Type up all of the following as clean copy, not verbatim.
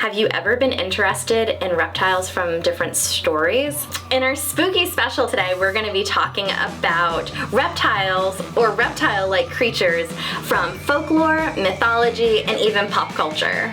Have you ever been interested in reptiles from different stories? In our spooky special today, we're going to be talking about reptiles or reptile-like creatures from folklore, mythology, and even pop culture.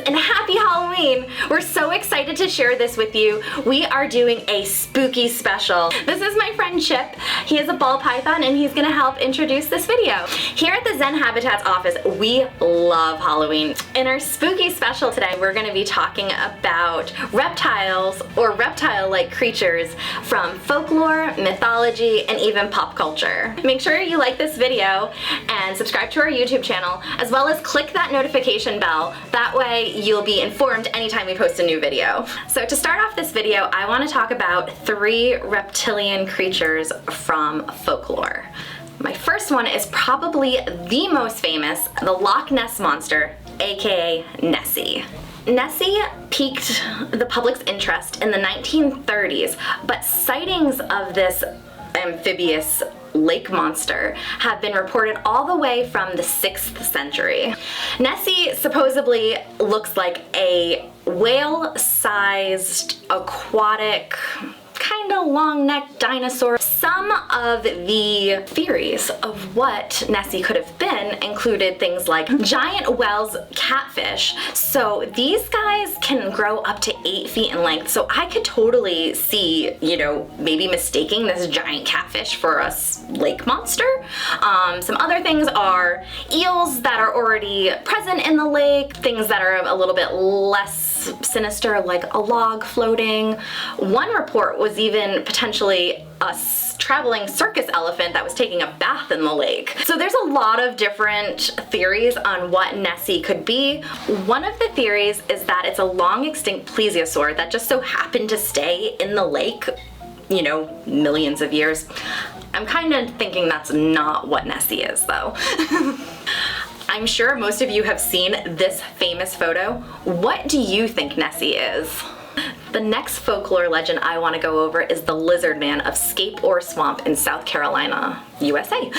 And happy Halloween! We're so excited to share this with you. We are doing a spooky special. This is my friend Chip. He is a ball python and he's gonna help introduce this video. Here at the Zen Habitats office, we love Halloween. In our spooky special today, we're gonna be talking about reptiles or reptile-like creatures from folklore, mythology, and even pop culture. Make sure you like this video and subscribe to our YouTube channel, as well as click that notification bell. That way you'll be informed anytime we post a new video. So to start off this video, I want to talk about 3 reptilian creatures from folklore. My first one is probably the most famous, the Loch Ness Monster, aka Nessie. Nessie piqued the public's interest in the 1930s, but sightings of this amphibious lake monster have been reported all the way from the 6th century. Nessie supposedly looks like a whale-sized aquatic kind of long-necked dinosaur. Some of the theories of what Nessie could have been included things like giant whales, catfish. So these guys can grow up to 8 feet in length. So I could totally see, maybe mistaking this giant catfish for a lake monster. Some other things are eels that are already present in the lake, things that are a little bit less sinister, like a log floating. One report was even potentially a traveling circus elephant that was taking a bath in the lake. So there's a lot of different theories on what Nessie could be. One of the theories is that it's a long extinct plesiosaur that just so happened to stay in the lake, millions of years. I'm kind of thinking that's not what Nessie is, though. I'm sure most of you have seen this famous photo. What do you think Nessie is? The next folklore legend I want to go over is the lizard man of Scape Ore Swamp in South Carolina, USA.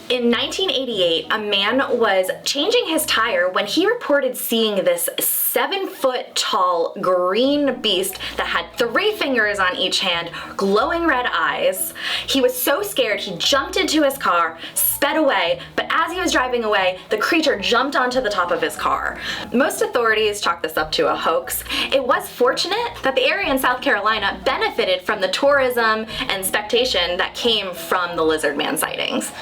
In 1988, a man was changing his tire when he reported seeing this 7-foot-tall green beast that had 3 fingers on each hand, glowing red eyes. He was so scared he jumped into his car, sped away, but as he was driving away, the creature jumped onto the top of his car. Most authorities chalk this up to a hoax. It was fortunate that the area in South Carolina benefited from the tourism and spectation that came from the lizard man sightings.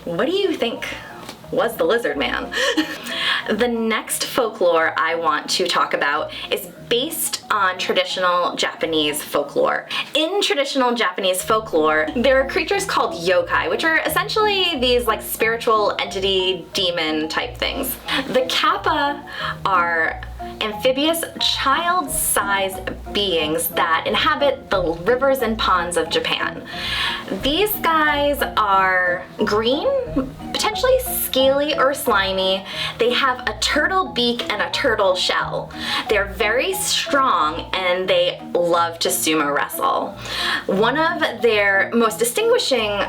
What do you think was the lizard man? The next folklore I want to talk about is based on traditional Japanese folklore. In traditional Japanese folklore, there are creatures called yokai, which are essentially these like spiritual entity, demon type things. The Kappa are amphibious, child-sized beings that inhabit the rivers and ponds of Japan. These guys are green, potentially scaly or slimy. They have a turtle beak and a turtle shell. They're very strong and they love to sumo wrestle. One of their most distinguishing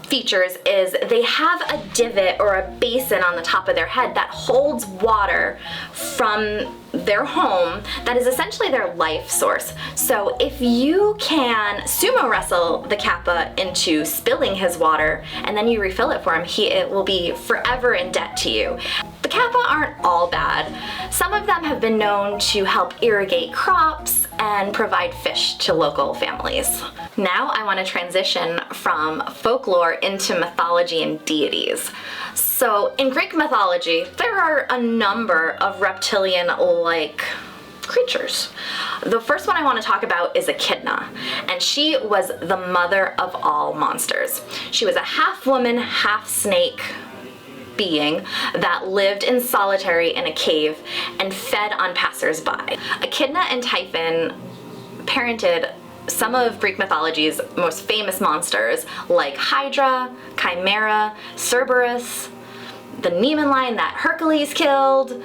features is they have a divot or a basin on the top of their head that holds water from their home that is essentially their life source. So if you can sumo wrestle the Kappa into spilling his water and then you refill it for him, it will be forever in debt to you. The Kappa aren't all bad. Some of them have been known to help irrigate crops and provide fish to local families. Now I want to transition from folklore into mythology and deities. So in Greek mythology, there are a number of reptilian-like creatures. The first one I want to talk about is Echidna, and she was the mother of all monsters. She was a half woman, half snake being that lived in solitary in a cave and fed on passers-by. Echidna and Typhon parented some of Greek mythology's most famous monsters like Hydra, Chimera, Cerberus. the Neiman lion that Hercules killed,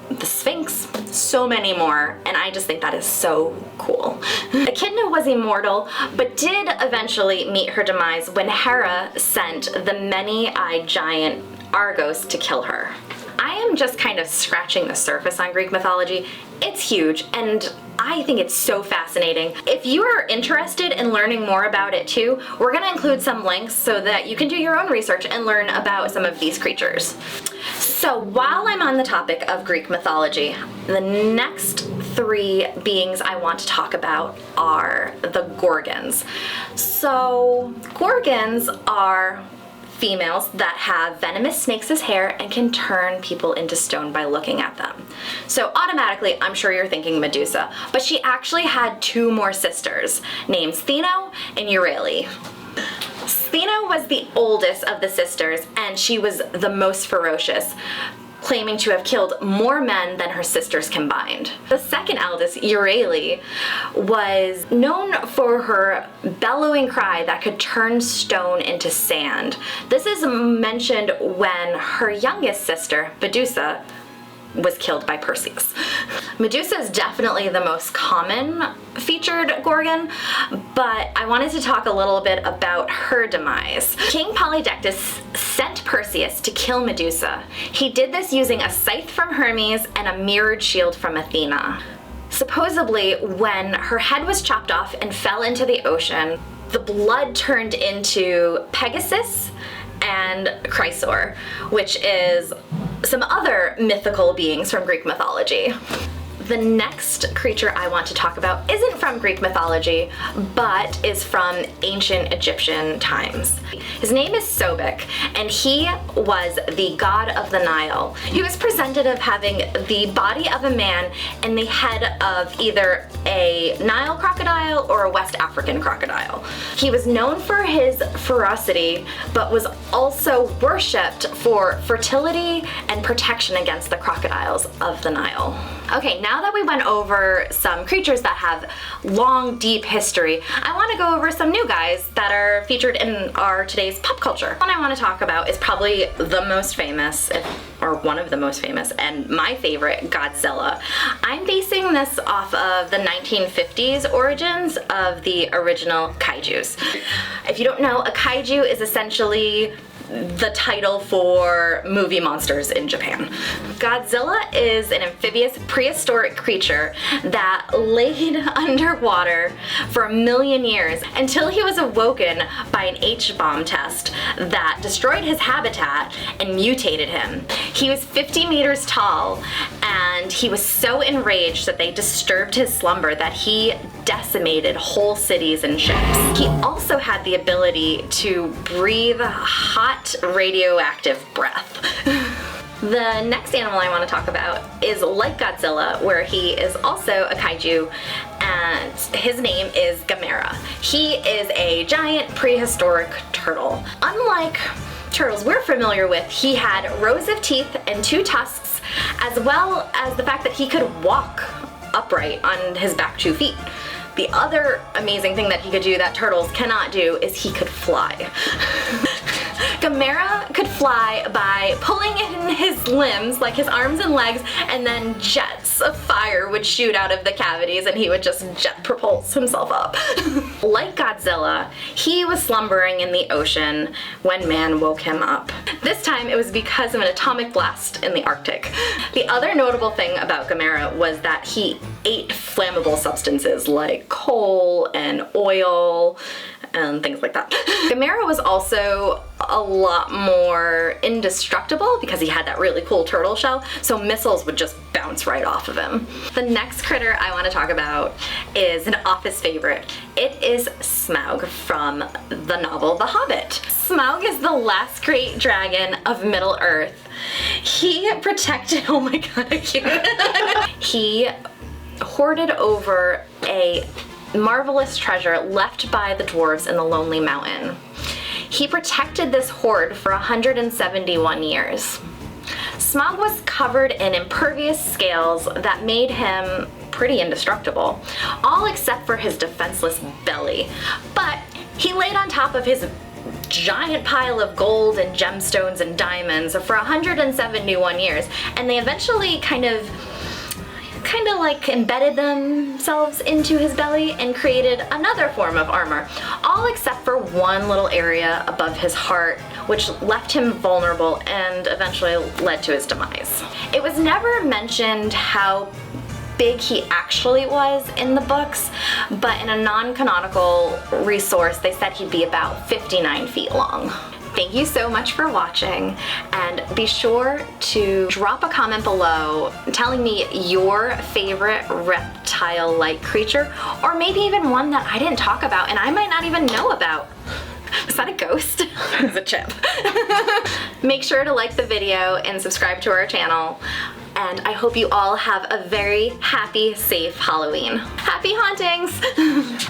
the Sphinx, so many more, and I just think that is so cool. Echidna was immortal, but did eventually meet her demise when Hera sent the many-eyed giant Argos to kill her. I am just kind of scratching the surface on Greek mythology. It's huge, and I think it's so fascinating. If you are interested in learning more about it too, we're gonna include some links so that you can do your own research and learn about some of these creatures. So while I'm on the topic of Greek mythology, the next 3 beings I want to talk about are the Gorgons. So Gorgons are females that have venomous snakes as hair and can turn people into stone by looking at them. So automatically, I'm sure you're thinking Medusa, but she actually had 2 more sisters named Stheno and Euryale. Stheno was the oldest of the sisters, and she was the most ferocious, claiming to have killed more men than her sisters combined. The second eldest, Euryale, was known for her bellowing cry that could turn stone into sand. This is mentioned when her youngest sister, Medusa, was killed by Perseus. Medusa is definitely the most common featured Gorgon, but I wanted to talk a little bit about her demise. King Polydectes sent Perseus to kill Medusa. He did this using a scythe from Hermes and a mirrored shield from Athena. Supposedly, when her head was chopped off and fell into the ocean, the blood turned into Pegasus and Chrysaor, which is some other mythical beings from Greek mythology. The next creature I want to talk about isn't from Greek mythology, but is from ancient Egyptian times. His name is Sobek, and he was the god of the Nile. He was presented as having the body of a man and the head of either a Nile crocodile or a West African crocodile. He was known for his ferocity, but was also worshipped for fertility and protection against the crocodiles of the Nile. Okay, now that we went over some creatures that have long, deep history, I want to go over some new guys that are featured in our today's pop culture. One I want to talk about is probably the most famous, or one of the most famous, and my favorite, Godzilla. I'm basing this off of the 1950s origins of the original kaijus. If you don't know, a kaiju is essentially the title for movie monsters in Japan. Godzilla is an amphibious prehistoric creature that laid underwater for 1 million years until he was awoken by an H-bomb test that destroyed his habitat and mutated him. He was 50 meters tall, and he was so enraged that they disturbed his slumber that he decimated whole cities and ships. He also had the ability to breathe hot radioactive breath. The next animal I want to talk about is like Godzilla, where he is also a kaiju, and his name is Gamera. He is a giant prehistoric turtle. Unlike turtles we're familiar with, he had rows of teeth and 2 tusks, as well as the fact that he could walk upright on his back 2 feet. The other amazing thing that he could do that turtles cannot do is he could fly. Gamera could fly by pulling in his limbs, like his arms and legs, and then jets of fire would shoot out of the cavities and he would just jet propulse himself up. Like Godzilla, he was slumbering in the ocean when man woke him up. This time it was because of an atomic blast in the Arctic. The other notable thing about Gamera was that he ate flammable substances like coal and oil and things like that. Gamera was also a lot more indestructible because he had that really cool turtle shell, so missiles would just bounce right off of him. The next critter I want to talk about is an office favorite. It is Smaug from the novel The Hobbit. Smaug is the last great dragon of Middle Earth. He protected, oh my god, he hoarded over a marvelous treasure left by the dwarves in the Lonely Mountain. He protected this hoard for 171 years. Smaug was covered in impervious scales that made him pretty indestructible, all except for his defenseless belly. But he laid on top of his giant pile of gold and gemstones and diamonds for 171 years, and they eventually kind of like embedded themselves into his belly and created another form of armor, all except for one little area above his heart, which left him vulnerable and eventually led to his demise. It was never mentioned how big he actually was in the books, but in a non-canonical resource they said he'd be about 59 feet long. Thank you so much for watching, and be sure to drop a comment below telling me your favorite reptile-like creature, or maybe even one that I didn't talk about and I might not even know about. Is that a ghost? It's a chip. Make sure to like the video and subscribe to our channel, and I hope you all have a very happy, safe Halloween. Happy hauntings!